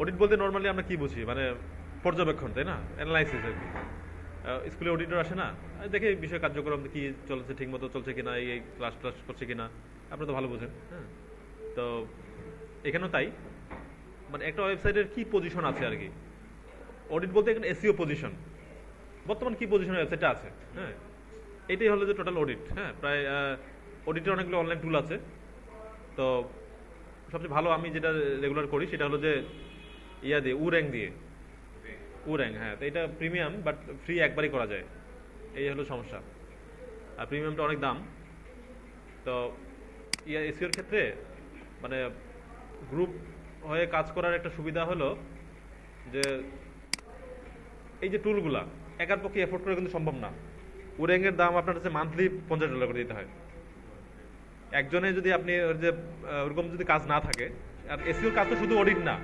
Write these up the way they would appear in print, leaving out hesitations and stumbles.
Audit বলতে normally আমরা কি বুঝি, মানে পর্যবেক্ষণ, তাই না? অ্যানালাইসিস আর কি। স্কুলে অডিটর আসে না, দেখে বিষয় কার্যক্রম কি চলছে, ঠিক মতো চলছে কিনা, এই ক্লাস ক্লাস করছে কিনা, আপনারা তো ভালো বোঝেন। হ্যাঁ, তো এখানেও তাই, মানে একটা ওয়েবসাইটের কি পজিশন আছে আর কি। অডিট বলতে এখানে এসইও পজিশন, বর্তমান কি পজিশনে ওয়েবসাইটটা আছে। হ্যাঁ, এটাই হলো যে টোটাল অডিট। হ্যাঁ, প্রায় অডিটের অনেকগুলো অনলাইন টুল আছে। তো সবচেয়ে ভালো আমি যেটা রেগুলার করি সেটা হলো যে ইয়া দিয়ে, উর্যাং দিয়ে। উর্যাং, হ্যাঁ। তো এটা প্রিমিয়াম, বাট ফ্রি একবারই করা যায়, এই হলো সমস্যা। আর প্রিমিয়ামটা অনেক দাম। তো ইয়া এসিওর ক্ষেত্রে মানে গ্রুপ হয়ে কাজ করার একটা সুবিধা হলো যে এই যে টুলগুলা একার পক্ষে এফোর্ড করে কিন্তু সম্ভব না। উর্যাংয়ের দাম আপনার কাছে মান্থলি $50 করে দিতে হয় একজনে। যদি আপনি ওর যে ওরকম যদি কাজ না থাকে, আর এসিওর কাজ তো শুধু অডিট না,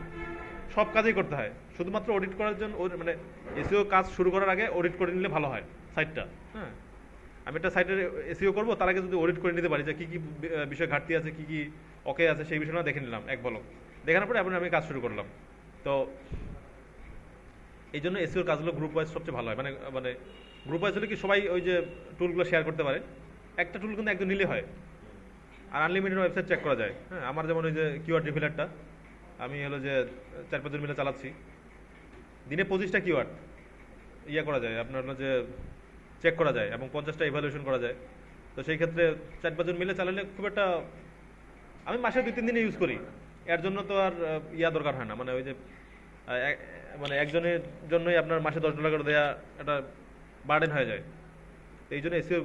সব কাজই করতে হয়। শুধুমাত্র অডিট করার জন্য মানে এসিও কাজ শুরু করার আগে অডিট করে নিলে ভালো হয় সাইটটা। হ্যাঁ, আমি একটা সাইটের এসিও করবো, তার আগে যদি অডিট করে নিতে পারি যে কি কি বিষয় ঘাটতি আছে, কি কি ওকে আছে, সেই বিষয়টা দেখে নিলাম এক বলক। দেখানোর পরে আমি কাজ শুরু করলাম। তো এই জন্য এসিওর কাজগুলো গ্রুপ ওয়াইজ সবচেয়ে ভালো হয়। মানে মানে গ্রুপ ওয়াইজ হলে কি সবাই ওই যে টুলগুলো শেয়ার করতে পারে। একটা টুল কিন্তু একজন নিলে হয়, আর আনলিমিটেড ওয়েবসাইট চেক করা যায়। হ্যাঁ, আমার যেমন ওই যে কিওয়ার্ড রিফিলারটা আমি হলো যে 4-5 জন মিলে চালাচ্ছি। দিনে 25টা কিওয়ার্ড ইয়ে করা যায়, আপনার হলো যে চেক করা যায়, এবং 50টা ইভ্যালুয়েশন করা যায়। তো সেই ক্ষেত্রে 4-5 জন মিলে চালালে খুব একটা, আমি মাসে 2-3 দিনে ইউজ করি। এর জন্য তো আর ইয়া দরকার হয় না, মানে ওই যে মানে একজনের জন্যই আপনার মাসে $10 করে দেওয়া একটা বার্ডেন হয়ে যায়। তো এই জন্য এসিও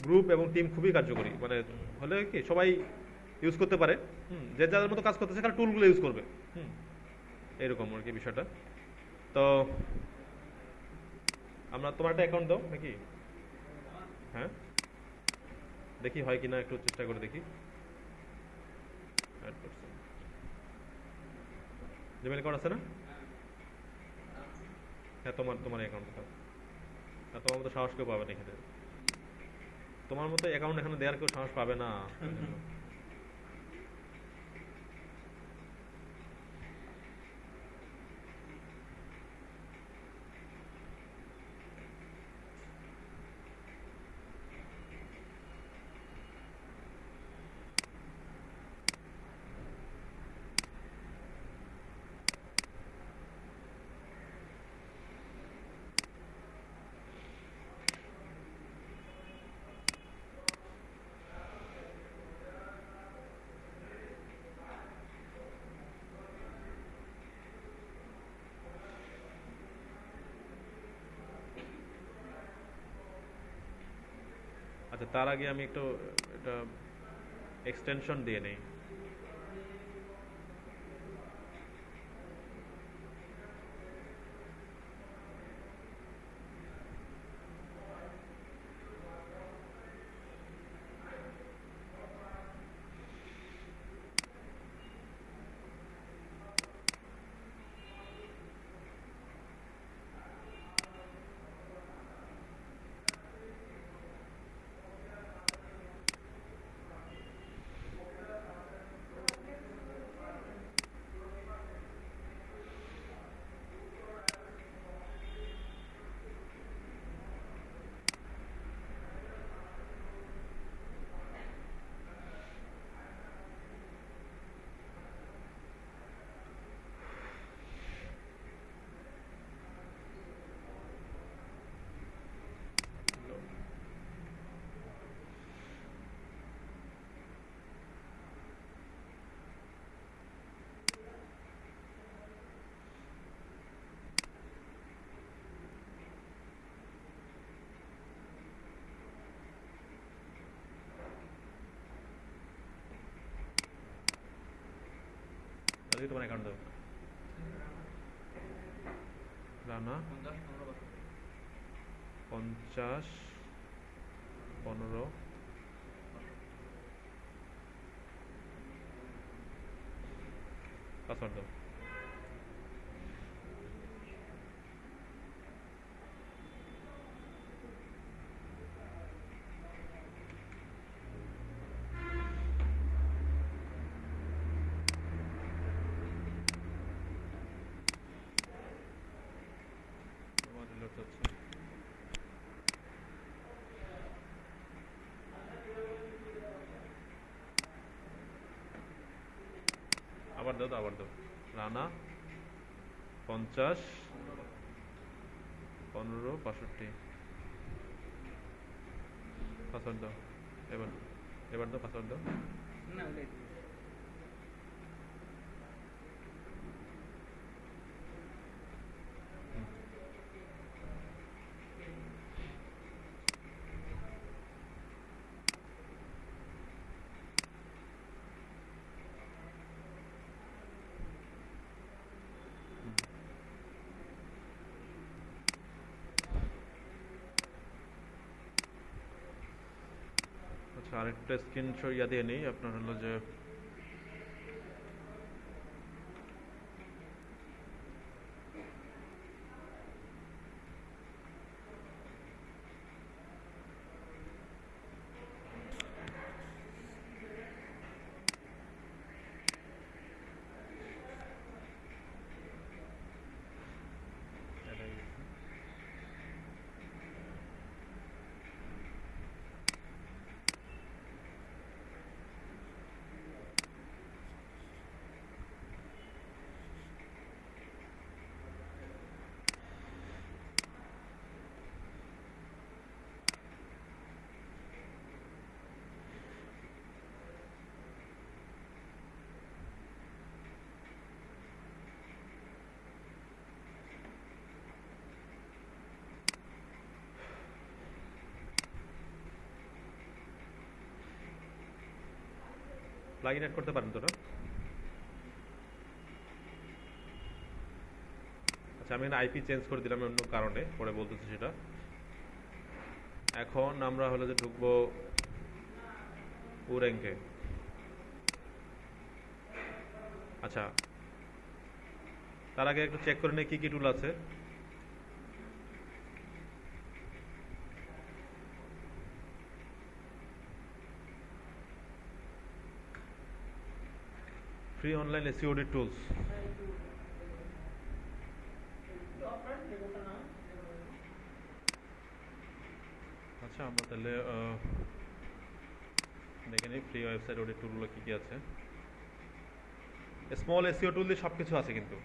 গ্রুপ এবং টিম খুবই কার্যকরী। মানে হলে কি সবাই ইউজ করতে পারে। যে যাদের মতো কাজ করতেছে খালি টুলগুলো ইউজ করবে। হুম, এরকম আর কি বিষয়টা। তো আমরা, তোমার একটা অ্যাকাউন্ট দাও নাকি? হ্যাঁ, দেখি হয় কিনা, একটু চেষ্টা করে দেখি। জিমেল অ্যাকাউন্ট আছে না? হ্যাঁ, তোমার তোমার অ্যাকাউন্ট দাও। আর তোমার মতো সাহস কেউ পাবে না এখানে। তোমার মতো অ্যাকাউন্ট এখানে দেওয়ার কেউ সাহস পাবে না। আচ্ছা, তার আগে আমি একটু একটা এক্সটেনশন দিয়ে নেই। তাহলে তোমার অ্যাকাউন্ট দাও। রানা 50-15 পাসওয়ার্ড দাও। আবার দাও তো, আবার দাও। রানা 50 15 65। পাসওয়ার্ড দাও। এবার এবার দাও, পাসওয়ার্ড দাও। না ওটাই তো। আচ্ছা, আরেকটা স্ক্রিনশট দিয়ে নেই। আপনার হলো যে প্লাগইন অ্যাড করতে পারেন তো না? আচ্ছা, আমি আইপি চেঞ্জ করে দিলাম অন্য কারণে, পরে বলতেছি সেটা। এখন আমরা হলো যে ঢুকবো উরেঙ্কে। আচ্ছা, তার আগে একটু চেক করে নিই কি কি টুল আছে। Free online SEO audit tools. আচ্ছা, আমরা তাহলে দেখে নিই ফ্রি ওয়েবসাইট অডিট টুলগুলো কী কী আছে। স্মল এসইও টুল দিয়ে সব কিছু আছে, কিন্তু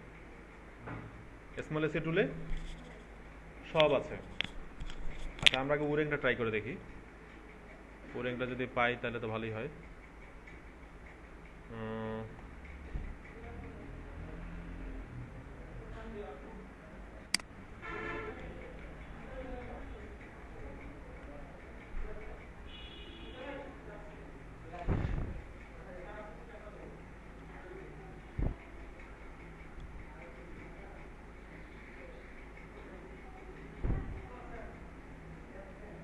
স্মল এসইও টুলে সব আছে। আচ্ছা, আমরা আগে উরেংটা ট্রাই করে দেখি। উরেংটা যদি পাই তাহলে তো ভালোই হয়।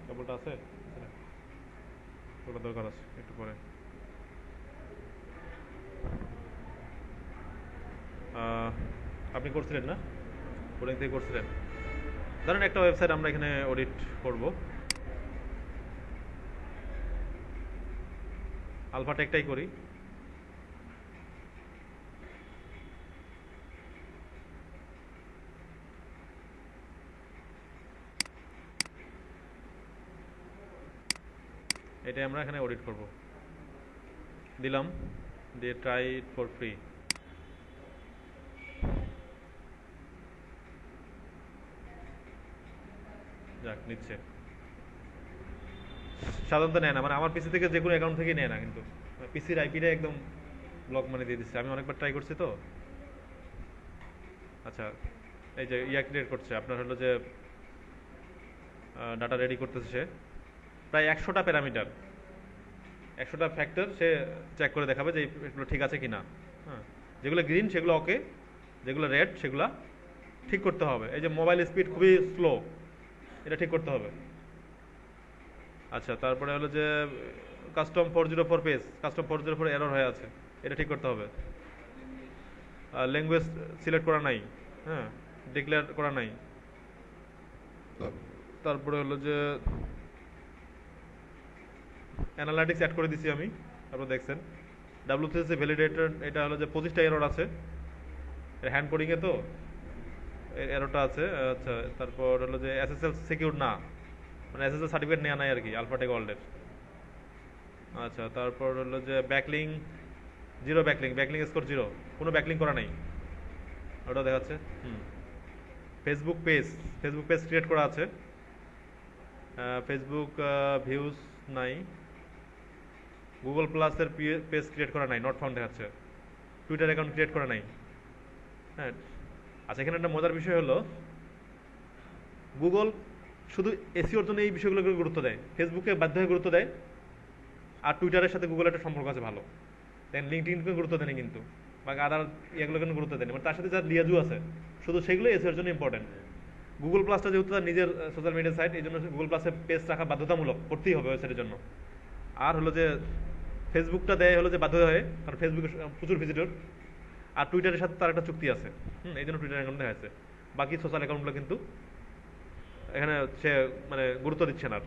কেবলটা আছে, ওটা দরকার আছে একটু পরে। আপনি করছিলেন না? উরেং থেকে করছিলেন? ধরেন একটা ওয়েবসাইট আমরা এখানে অডিট করব। আলফা টেকটাই করি। এটাই আমরা এখানে অডিট করব। দিলাম, দিয়ে ট্রাই ইট ফর ফ্রি। যাক, নিচ্ছে। সাধারণত নেয় না, মানে আমার পিসি থেকে যে কোনো অ্যাকাউন্ট থেকে নেয় না, কিন্তু পিসির আইপিটা একদম ব্লক মানে দিয়ে দিচ্ছে। আমি অনেকবার ট্রাই করছি তো। আচ্ছা, এই যে ক্রিয়েট করছে, আপনার হলো যে ডাটা রেডি করতেছে সে। প্রায় 100টা প্যারামিটার, 100টা ফ্যাক্টর সে চেক করে দেখাবে যে এগুলো ঠিক আছে কি না। হ্যাঁ, যেগুলো গ্রিন সেগুলো ওকে, যেগুলো রেড সেগুলো ঠিক করতে হবে। এই যে মোবাইল স্পিড খুবই স্লো, এটা ঠিক করতে হবে। আচ্ছা, তারপরে হলো যে কাস্টম 404 পেজ, কাস্টম 404 এরর হয়ে আছে, এটা ঠিক করতে হবে। ল্যাঙ্গুয়েজ সিলেক্ট করা নাই, হ্যাঁ, ডিক্লেয়ার করা নাই। তারপরে হলো যে অ্যানালাইটিক্স অ্যাড করে দিছি আমি, আপনারা দেখছেন। ডাব্লিউসিএসি ভ্যালিডেটর, এটা হলো যে 25টা এরর আছে, হ্যান্ড কোডিংয়ে তো এররটা আছে। আচ্ছা, তারপর হলো যে এসএসএল সিকিউর না, মানে এসএসএল সার্টিফিকেট নেওয়া নাই আর কি, আলফাটেক ওয়ার্ল্ডের। আচ্ছা, তারপর হলো যে backlink zero backlink, backlink score zero, কোনো ব্যাকলিং করা নাই, ওটা দেখাচ্ছে। হুম। Facebook page, Facebook page create করা আছে, ফেসবুক ভিউজ নাই, গুগল প্লাসের পেজ ক্রিয়েট করা নাই, নট ফাউন্ড দেখাচ্ছে, টুইটার অ্যাকাউন্ট ক্রিয়েট করা নাই। হ্যাঁ। আচ্ছা, এখানে একটা মজার বিষয় হলো গুগল শুধু এসিওর জন্য এই বিষয়গুলোকে গুরুত্ব দেয়, ফেসবুকে বাধ্য হয়ে গুরুত্ব দেয়, আর টুইটারের সাথে গুগলের একটা সম্পর্ক আছে ভালো, দেন লিঙ্কডইনকে গুরুত্ব দেয়নি কিন্তু, বা আদার ইয়েগুলোকে গুরুত্ব দেয়নি, মানে তার সাথে যার লিয়াজু আছে শুধু সেগুলো এসিওর জন্য ইম্পর্টেন্ট। গুগল প্লাসটা যেহেতু তার নিজের সোশ্যাল মিডিয়া সাইট, এই জন্য গুগল প্লাসে পেজ রাখা বাধ্যতামূলক, করতেই হবে ওয়েবসাইটের জন্য। আর হলো যে ফেসবুকটা দেয় হলো যে বাধ্য হয়ে, কারণ ফেসবুকে প্রচুর ভিজিটর, আর টুইটারের সাথে তার একটা চুক্তি আছে, এই জন্য টুইটার অ্যাকাউন্ট দেখা আছে। বাকি সোশ্যাল অ্যাকাউন্টগুলো কিন্তু এখানে সে মানে গুরুত্ব দিচ্ছে না।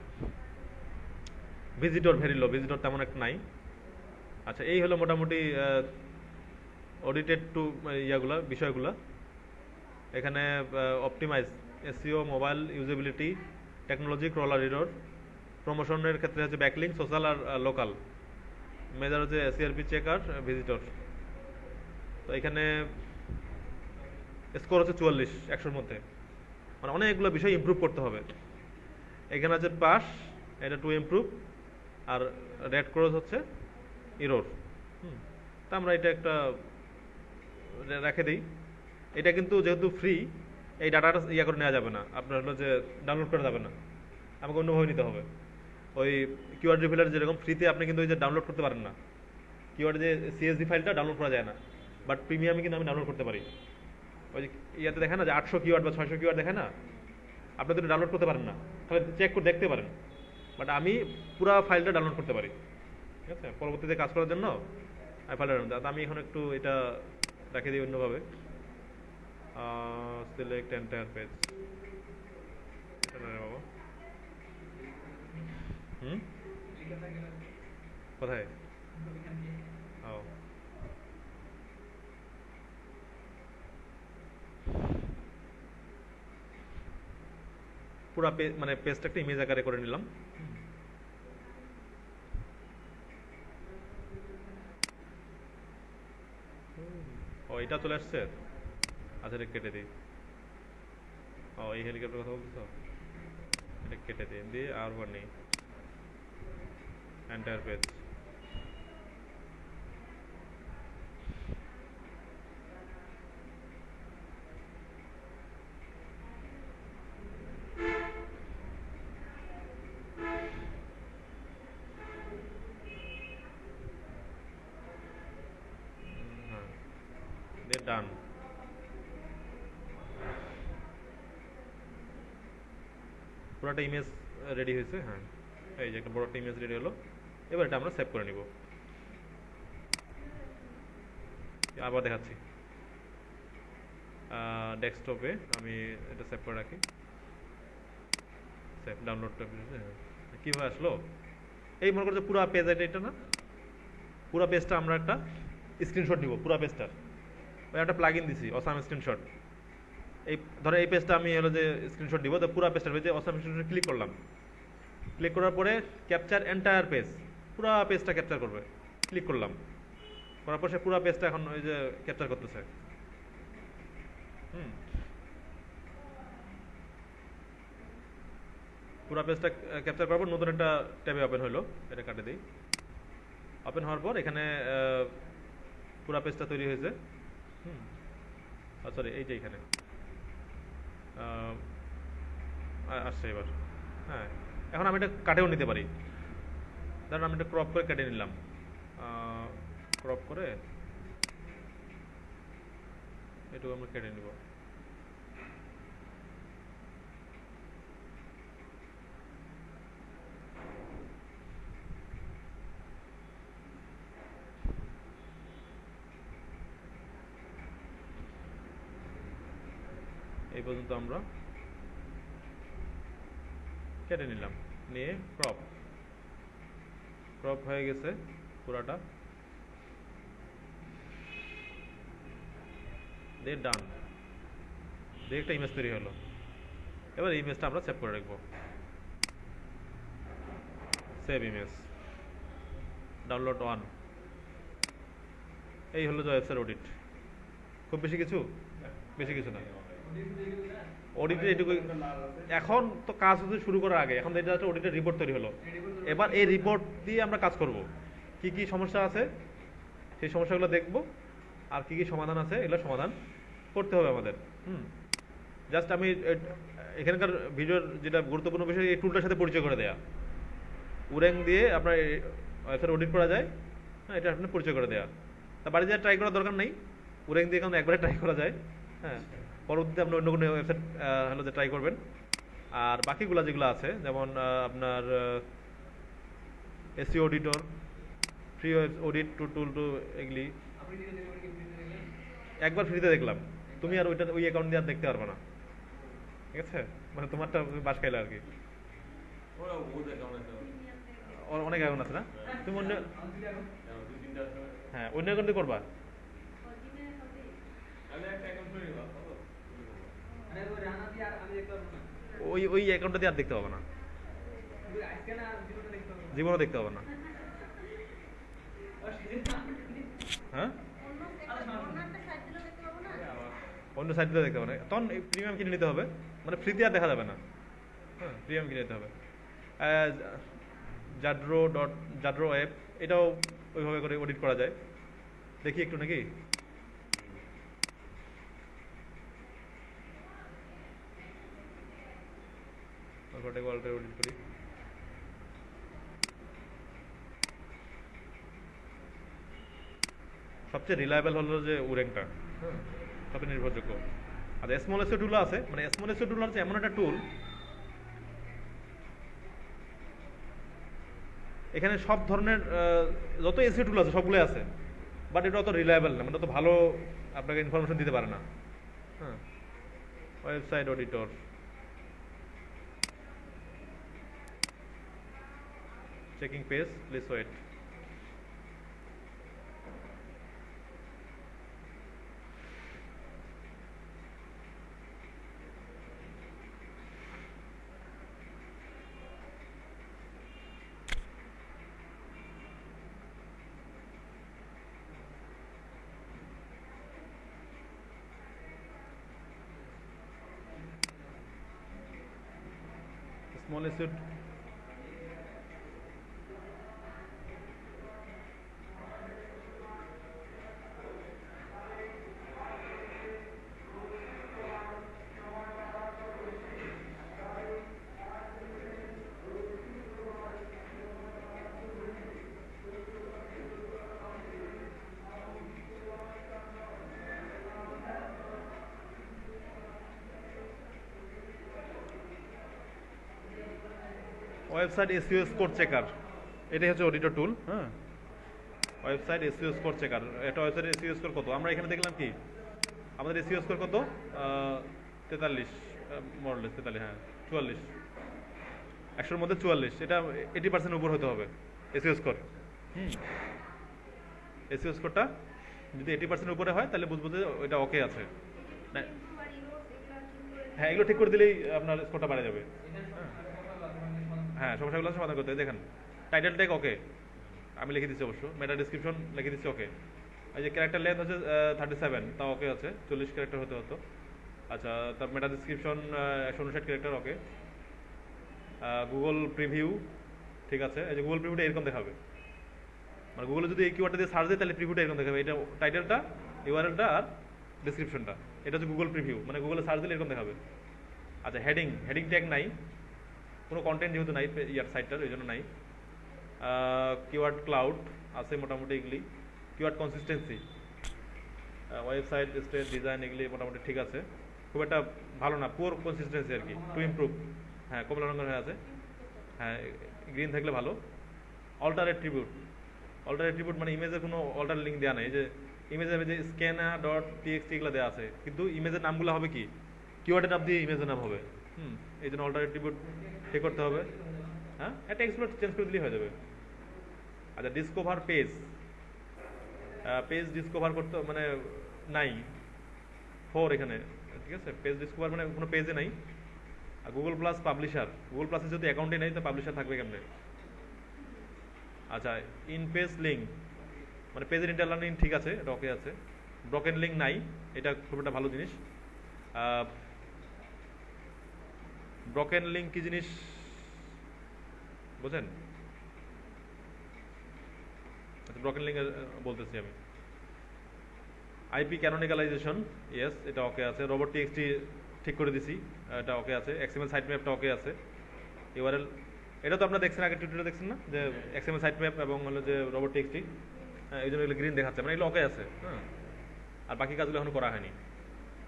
ভিজিটর ভেরি লো, ভিজিটর তেমন একটা নাই। আচ্ছা, এই হলো মোটামুটি অডিটেড টু ইয়াগুলা বিষয়গুলা। এখানে optimise, SEO, mobile usability, technology, crawler error, প্রমোশনের ক্ষেত্রে হচ্ছে ব্যাকলিং, সোশ্যাল আর লোকাল, মেজার হচ্ছে সিআরপি চেক আর ভিজিটর। তো এখানে স্কোর হচ্ছে 44 100-র মধ্যে, মানে অনেকগুলো বিষয় ইমপ্রুভ করতে হবে। এখানে আছে পাস, এটা টু ইমপ্রুভ, আর রেড ক্রস হচ্ছে ইরোর। তা আমরা এটা একটা রেখে দিই। এটা কিন্তু যেহেতু ফ্রি, এই ডাটাটা ইয়া করে নেওয়া যাবে না, আপনার হলো যে ডাউনলোড করা যাবে না, আমাকে অন্যভাবে নিতে হবে। ওই কিওয়ার্ড রিভিলার যেরকম ফ্রিতে আপনি কিন্তু ওই যে ডাউনলোড করতে পারেন না, কিওয়ার্ড যে সিএসভি ফাইলটা ডাউনলোড করা যায় না, বাট প্রিমিয়ামে কিন্তু আমি ডাউনলোড করতে পারি। ওই যে ইয়াতে দেখে না যে 800 কিওয়ার্ড বা 600 কিওয়ার্ড দেখে না, আপনি তো ডাউনলোড করতে পারেন না, তাহলে চেক করে দেখতে পারেন, বাট আমি পুরো ফাইলটা ডাউনলোড করতে পারি। ঠিক আছে, পরবর্তীতে কাজ করার জন্য আমি ফাইলটা ডাউনলোড, আমি এখন একটু এটা রেখে দিই অন্যভাবে। সিলেক্ট এন্টায়ার পেজ, এটা না রে বাবা। হুম, কোথায়? ও, পুরা পেজ মানে পেজটা একটা ইমেজ আকারে করে নিলাম। ও, এটা চলে আসছে। আচ্ছা, এটা কেটে দিই। ও, এই হেলিকপ্টার কথা বলতেছ, এটা কেটে দিই, দিয়ে আর ওয়ান নেই, এন্টায়ার পেজ। হ্যাঁ, দিয়ে ডান। পুরোটা ইমেজ রেডি হয়েছে। হ্যাঁ, এই যে একটা বড় একটা ইমেজ রেডি হলো। এবার এটা আমরা সেভ করে নিব, আবার দেখাচ্ছি। ডেস্কটপে আমি এটা সেভ করে রাখি, সেভ ডাউনলোড কীভাবে আসলো, এই মনে করছে পুরো পেজ এটা না, পুরো পেজটা আমরা একটা স্ক্রিনশট নিব, পুরো পেজটার। ওই একটা প্লাগ ইন দিছি অসাম স্ক্রিনশট, এই ধরো এই পেজটা আমি হলো যে স্ক্রিনশট দিব, তো পুরো পেজটার পেজে অসাম স্ক্রিনশট ক্লিক করলাম, ক্লিক করার পরে ক্যাপচার এন্টায়ার পেজ, পুরো পেজটা ক্যাপচার করবে, ক্লিক করলাম, করার পর সে পুরো পেজটা এখন ওই যে ক্যাপচার করতেছে। হুম, পুরো পেজটা ক্যাপচার করার পর নতুন একটা ট্যাবে ওপেন হলো, এটা কাটে দিই। ওপেন হওয়ার পর এখানে পুরো পেজটা তৈরি হয়েছে। হুম, সরি, এই যে এখানে আসছে এবার। হ্যাঁ, এখন আমি এটা কাটেও নিতে পারি, ধরুন আমি এটা ক্রপ করে কেটে নিলাম, ক্রপ করে এটুকু আমরা কেটে নিব। এই পর্যন্ত আমরা কেটে নিলাম, নিয়ে ক্রপ, ক্রপ হয়ে গেছে পুরাটা, দিয়ে ডান, দিয়ে একটা ইমেজ তৈরি হলো। এবার এই ইমেজটা আমরা সেভ করে রাখবো, সেভ ইমেজ, ডাউনলোড ওয়ান, এই হলো যে ওয়েবসাইট অডিট। খুব বেশি কিছু, বেশি কিছু না। অডিটে এটুকু এখন তো কাজ হতে শুরু করার আগে, এখন এটা হচ্ছে অডিটের রিপোর্ট তৈরি হলো। এবার এই রিপোর্ট দিয়ে আমরা কাজ করব, কি কি সমস্যা আছে সেই সমস্যাগুলো দেখব, আর কি কি সমাধান আছে এগুলো সমাধান করতে হবে আমাদের। জাস্ট আমি এখানকার ভিডিওর যেটা গুরুত্বপূর্ণ বিষয়, এই টুলটার সাথে পরিচয় করে দেয়া। উরেং দিয়ে আপনার ওয়েবসাইট অডিট করা যায়, হ্যাঁ, এটা আপনার পরিচয় করে দেয়া। তা বাড়িতে ট্রাই করার দরকার নেই, উরেং দিয়ে কারণ একবারে ট্রাই করা যায়। হ্যাঁ, পরবর্তীতে আপনি অন্য কোনো ওয়েবসাইট হলো যে ট্রাই করবেন। আর বাকিগুলো যেগুলো আছে, যেমন আপনার এসইও অডিটর, ফ্রি অডিট টুল টু, এগুলি একবার ফ্রিতে দেখলাম। তুমি আর ওইটা ওই অ্যাকাউন্ট দিয়ে আর দেখতে পারবে না, ঠিক আছে? মানে তোমারটা বাস খাইলে আর কি। অনেক অ্যাকাউন্ট আছে না? তুমি অন্য, হ্যাঁ, অন্য অ্যাকাউন্ট দিয়ে করবা। ওই ওই অ্যাকাউন্টটা দিয়ে আর দেখতে হবে না, জীবনও দেখতে হবে না। হ্যাঁ, অন্য সাইট দিয়ে দেখতে হবে না, তখন প্রিমিয়াম কিনে নিতে হবে, মানে ফ্রিতে আর দেখা যাবে না। হ্যাঁ, প্রিমিয়াম কিনে নিতে হবে। জাড্রো অ্যাপ, এটাও ওইভাবে করে অডিট করা যায়। দেখি একটু নাকি। অডিট করি। সবচেয়ে রিলায়েবল হলো যে উরেংটা, হ্যাঁ, সবচেয়ে নির্ভরযোগ্য। আর স্মল এসইও টুল আছে, মানে স্মল এসইও টুল হচ্ছে এমন একটা টুল, এখানে সব ধরনের যত এসইও টুল আছে সবগুলোই আছে, বাট এটা অত রিলায়েবল না, মানে অত ভালো আপনাকে ইনফরমেশন দিতে পারে না। হ্যাঁ, website auditor, checking page, please wait. Small SEO website SEO score checker, এটাই হচ্ছে অডিটর টুল। হ্যাঁ, ওয়েবসাইট এসইও স্কোর চেকার, এটা ওয়েবসাইট এসইও স্কোর কত, আমরা এখানে দেখলাম কি আমাদের এসইও স্কোর কত, 43 মডেল, 43, হ্যাঁ 44, 100-র মধ্যে 44, এটা 80% উপর হতে হবে এসইও স্কোর। এসইও স্কোরটা যদি 80% উপরে হয় তাহলে বুঝবো যে ওইটা ওকে আছে। হ্যাঁ, এগুলো ঠিক করে দিলেই আপনার স্কোরটা বাড়ে যাবে। হ্যাঁ, সমস্যাগুলো সমাধান করতে হবে। দেখেন টাইটেল ট্যাগ ওকে, আমি লিখে দিচ্ছি অবশ্য, মেটা ডিসক্রিপশন লিখে দিচ্ছি ওকে। এই যে ক্যারেক্টার লেন্থ হচ্ছে 37, তা ওকে আছে, 40 ক্যারেক্টার হতে হতো। আচ্ছা, তার মেটা ডিসক্রিপশন 159 ক্যারেক্টার ওকে। গুগল প্রিভিউ ঠিক আছে, এই যে গুগল প্রিভিউটা এরকম দেখাবে, মানে গুগলে যদি এই কিওয়ার্ডটা দিয়ে সার্চ দেয় তাহলে প্রিভিউটা এরকম দেখাবে। এটা টাইটেলটা, ইউআরএলটা আর ডিসক্রিপশনটা, এটা হচ্ছে গুগল প্রিভিউ, মানে গুগলে সার্চ দিলে এরকম দেখাবে। আচ্ছা, হেডিং ট্যাগ নাই, কোনো কন্টেন্ট যেহেতু নাই ইয়ার সাইটটার, ওই জন্য নাই। কিওয়ার্ড ক্লাউড আছে মোটামুটি, এগুলি keyword consistency, website state design, এগুলি মোটামুটি ঠিক আছে, খুব একটা ভালো না, পুয়ার কনসিস্টেন্সি আর কি, টু ইমপ্রুভ। হ্যাঁ, কমলা রঙের হয়ে আছে, হ্যাঁ গ্রিন থাকলে ভালো। অল্টার অ্যাট্রিবিউট মানে ইমেজের কোনো অল্টার লিঙ্ক দেওয়া নেই, যে ইমেজের যে scanner.txt এগুলো দেওয়া আছে, কিন্তু ইমেজের নামগুলো হবে কি কিওয়ার্ডের নাম দিয়ে ইমেজের নাম হবে। এই জন্য অল্টার অ্যাট্রিবিউট ঠিক করতে হবে। হ্যাঁ, একটা এক্সপ্লোর চেঞ্জ করে দিলেই হয়ে যাবে। আচ্ছা, ডিসকভার পেজ ডিসকভার করতে মানে নাই 4 এখানে, ঠিক আছে, পেজ ডিসকভার মানে কোনো পেজে নাই। আর গুগল প্লাস পাবলিশার, গুগল প্লাসে যদি অ্যাকাউন্টে নেই তো পাবলিশার থাকবে কেমনে? আচ্ছা, ইন পেজ লিঙ্ক মানে পেজের ইন্টারলাইন ঠিক আছে, এটা ওকে আছে। ব্রকেন লিঙ্ক নাই, এটা খুব একটা ভালো জিনিস। ব্রকেন লিঙ্ক কি জিনিস বুঝেন? ব্রকেন লিঙ্ক বলতেছি আমি। আইপি ক্যানোনিকালাইজেশন, ইয়েস, এটা ওকে আছে। রোবট টিএক্সটি ঠিক করে দিছি, এটা ওকে আছে। এক্সএমএল সাইট ম্যাপটা ওকে আছে। ইউআরএল এটা তো আপনারা দেখছেন, আগে টিউটোরিয়াল দেখছেন না, যে এক্সএমএল সাইট ম্যাপ এবং হলো যে রোবট টিএক্সটি, এই জন্য এগুলো গ্রিন দেখাচ্ছে, মানে এগুলো ওকে আছে। হ্যাঁ, আর বাকি কাজগুলো এখনো করা হয়নি।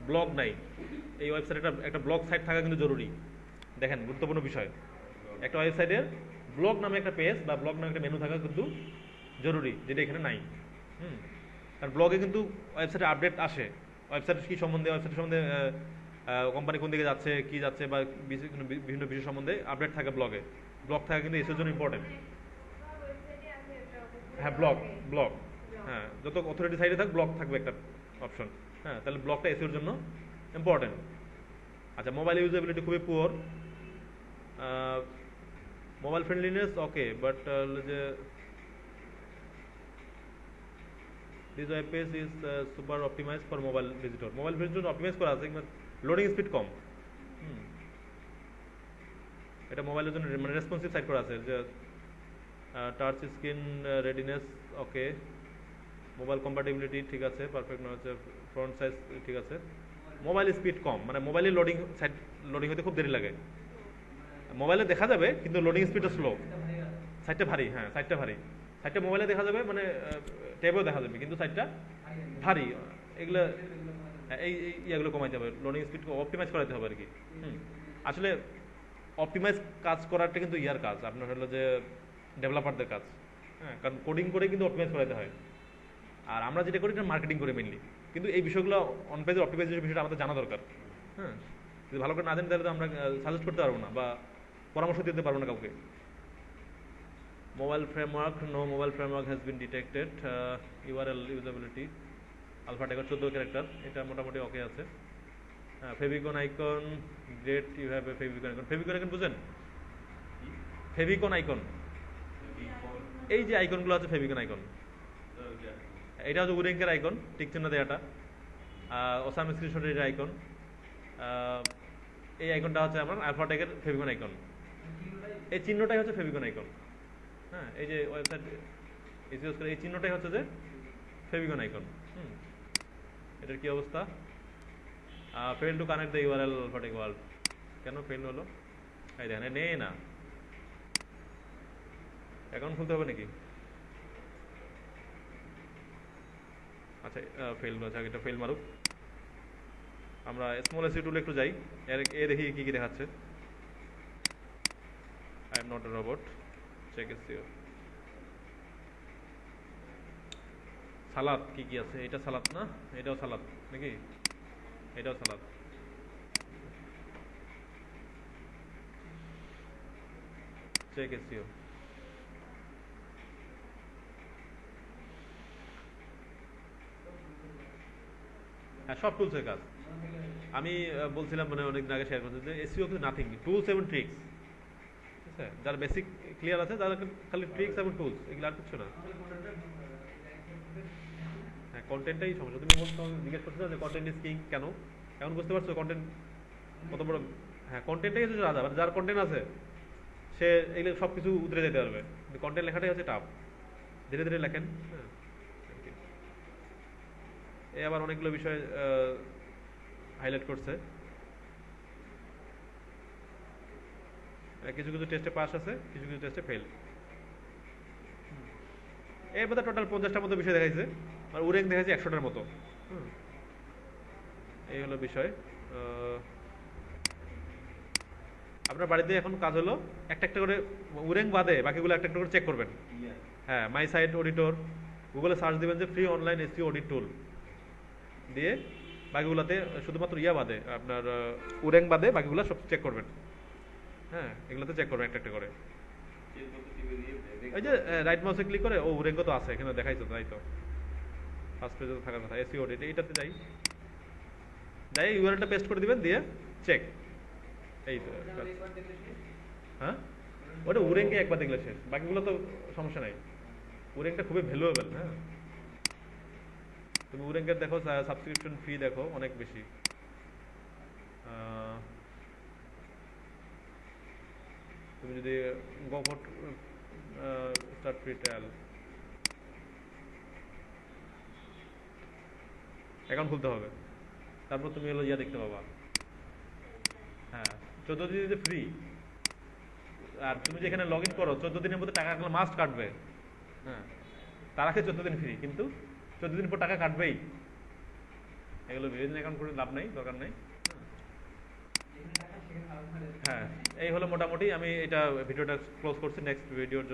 ব্লগ নাই, এই ওয়েবসাইটে একটা ব্লগ সাইট থাকা কিন্তু জরুরি। দেখেন, গুরুত্বপূর্ণ বিষয়, একটা ওয়েবসাইটের ব্লগ নামে একটা পেজ বা ব্লগ নামে একটা মেনু থাকা কিন্তু জরুরি, যেটা এখানে নাই। কারণ ব্লগে কিন্তু ওয়েবসাইটে আপডেট আসে, ওয়েবসাইটের কী সম্বন্ধে, ওয়েবসাইট সম্বন্ধে, কোম্পানি কোন দিকে যাচ্ছে, কি যাচ্ছে, বা বিভিন্ন বিষয় সম্বন্ধে আপডেট থাকে ব্লগে। ব্লগ থাকা কিন্তু এসের জন্য ইম্পর্টেন্ট। হ্যাঁ, ব্লগ ব্লগ হ্যাঁ, যত অথরিটি সাইডে থাক ব্লগ থাকবে একটা অপশন। হ্যাঁ, তাহলে ব্লগটা এসিওর জন্য ইম্পর্টেন্ট। আচ্ছা, মোবাইল ইউজেবিলিটি খুবই poor. Mobile friendliness okay, but যে this web page is super optimize for mobile visitor. Mobile visitor optimize করা আছে, কিন্তু লোডিং স্পিড কম। এটা মোবাইলের জন্য মানে রেসপন্সিভ সাইট করা আছে, যে টাচ স্ক্রিন রেডিনেস ওকে, মোবাইল কম্প্যাটিবিলিটি ঠিক আছে, পারফেক্ট নয়, হচ্ছে ফ্রন্ট সাইজ ঠিক আছে। মোবাইল স্পিড কম, মানে মোবাইলে লোডিং সাইট লোডিং হতে খুব দেরি লাগে। মোবাইলে দেখা যাবে কিন্তু লোডিং স্পিডটা স্লো, সাইটটা ভারী। হ্যাঁ, সাইটটা ভারী, সাইটটা মোবাইলে দেখা যাবে, মানে ট্যাবেও দেখা যাবে, কিন্তু সাইটটা ভারী। এগুলো এই ইয়েগুলো কমাইতে হবে, লোডিং স্পিড অপটিমাইজ করাতে হবে আর কি। আসলে অপটিমাইজ কাজ করাটা কিন্তু ইয়ার কাজ, আপনার হলো যে ডেভেলপারদের কাজ। হ্যাঁ, কারণ কোডিং করে কিন্তু অপটিমাইজ করাতে হয়, আর আমরা যেটা করি এটা মার্কেটিং করে মেনলি। কিন্তু এই বিষয়গুলো অন পেজের অপটিমাইজেশন বিষয়টা আমাদের জানা দরকার। হ্যাঁ, যদি ভালো করে না জানি তাহলে তো আমরা সাজেস্ট করতে পারবো না বা পরামর্শ দিতে পারবো না কাউকে। Mobile framework, no mobile framework has been detected. URL usability alpha tiger 14 character, এটা মোটামুটি ওকে আছে। হ্যাঁ, favicon icon great, you have a favicon icon. Favicon icon বুঝেন? ফেভিকন আইকন, এই যে আইকনগুলো আছে ফেভিকন আইকন, এটা হচ্ছে উরেঙ্কের আইকন, টিক চিহ্ন দেওয়াটা। ওসাম স্ক্রিনশটের এটা আইকন। এই আইকনটা হচ্ছে আমার আলফাটেকের ফেভিকন আইকন, এই চিহ্নটাই হচ্ছে ফেভিকন আইকন। হ্যাঁ, এই যে ওয়েবসাইট ইউজ করে এই চিহ্নটাই হচ্ছে যে ফেভিকন আইকন। এটার কি অবস্থা? Fail to connect the URL Alphatech world. কেন ফেল হলো? এই দেখেন, নেই না, অ্যাকাউন্ট খুলতে হবে নাকি? আচ্ছা, ফেল আছে, এটা ফেল মারুক। আমরা স্মল এসি টুলে একটু যাই, এ দেখি কি কি দেখাচ্ছে। I am not a robot, check SEO. Salad কি কি আছে? এটা সালাদ না, এটাও সালাদ নাকি? এটাও সালাদ। Check SEO. হ্যাঁ, সব টুলসের কাজ। আমি বলছিলাম মানে অনেকদিন আগে শেয়ার করতে, যে এসইও কিন্তু নাথিং, টুলস এবং ট্রিক্স। ঠিক আছে, যার বেসিক ক্লিয়ার আছে তাদের খালি ট্রিক্স এবং টুলস, এগুলো আর কিছু না। হ্যাঁ, কন্টেন্টটাই সমস্যা। তুমি জিজ্ঞেস করছো যে কন্টেন্ট ইজ কিং কেন, এখন বুঝতে পারছো কন্টেন্ট কত বড়। হ্যাঁ, কন্টেন্টটাই হচ্ছে রাজা, যার কন্টেন্ট আছে সে এগুলো সব কিছু উতরে যেতে পারবে, কিন্তু কন্টেন্ট লেখাটাই হচ্ছে টাফ। ধীরে ধীরে লেখেন। হ্যাঁ, এ আবার অনেকগুলো বিষয় হাইলাইট করছে। কিছু কিছু টেস্টে পাস আছে, কিছু কিছু টেস্টে ফেল। এর মধ্যে টোটাল 50টার মতো বিষয় দেখাইছে, আর উরেং দেখাইছে 100টার মতো। এই হলো বিষয়। আপনার বাড়িতে এখন কাজ হলো একটা একটা করে উরেং বাদে বাকিগুলো একটা একটা করে চেক করবেন। হ্যাঁ, মাই সাইট অডিটর, গুগলে সার্চ দিবেন যে ফ্রি অনলাইন এসইও অডিট টুল, দিয়ে বাকিগুলোতে শুধুমাত্র ইয়া বাদে আপনার উরেং বাদে বাকিগুলো সব চেক করবেন। হ্যাঁ, এগুলোতে চেক করবেন একটা একটা করে। ওই যে রাইট মাউসে ক্লিক করে, ও উরেঙ্গ তো আছে এখানে দেখাইছো, তাই তো ফার্স্ট পেজে থাকার কথা। এসইও অডিট, এইটাতে যাই, ইউআরএলটা পেস্ট করে দিবেন, দিয়ে চেক। এই তো। হ্যাঁ, ওটা উরেঙ্গে একবার দেখলে শেষ, বাকিগুলো তো সমস্যা নাই। উরেংটা খুবই ভ্যালুয়েবল। হ্যাঁ, তুমি উরেঙ্গের দেখো, সাবস্ক্রিপশন ফি দেখো অনেক বেশি। আহ, তুমি যদি govt start free trial account খুলতে হবে, তারপর তুমি হলো ইয়া দেখতে পাবা। হ্যাঁ, 14 দিন ফ্রি। আর তুমি যেখানে লগ ইন করো 14 দিনের মধ্যে টাকা মাস্ট কাটবে। হ্যাঁ, তার আগে 14 দিন ফ্রি, কিন্তু 14 দিন পর টাকা কাটবেই। এগুলো বিভিন্ন অ্যাকাউন্ট করে লাভ নেই, দরকার নেই। হ্যাঁ, এই হলো মোটামুটি। আমি এটা ভিডিওটা ক্লোজ করছি, নেক্সট ভিডিওর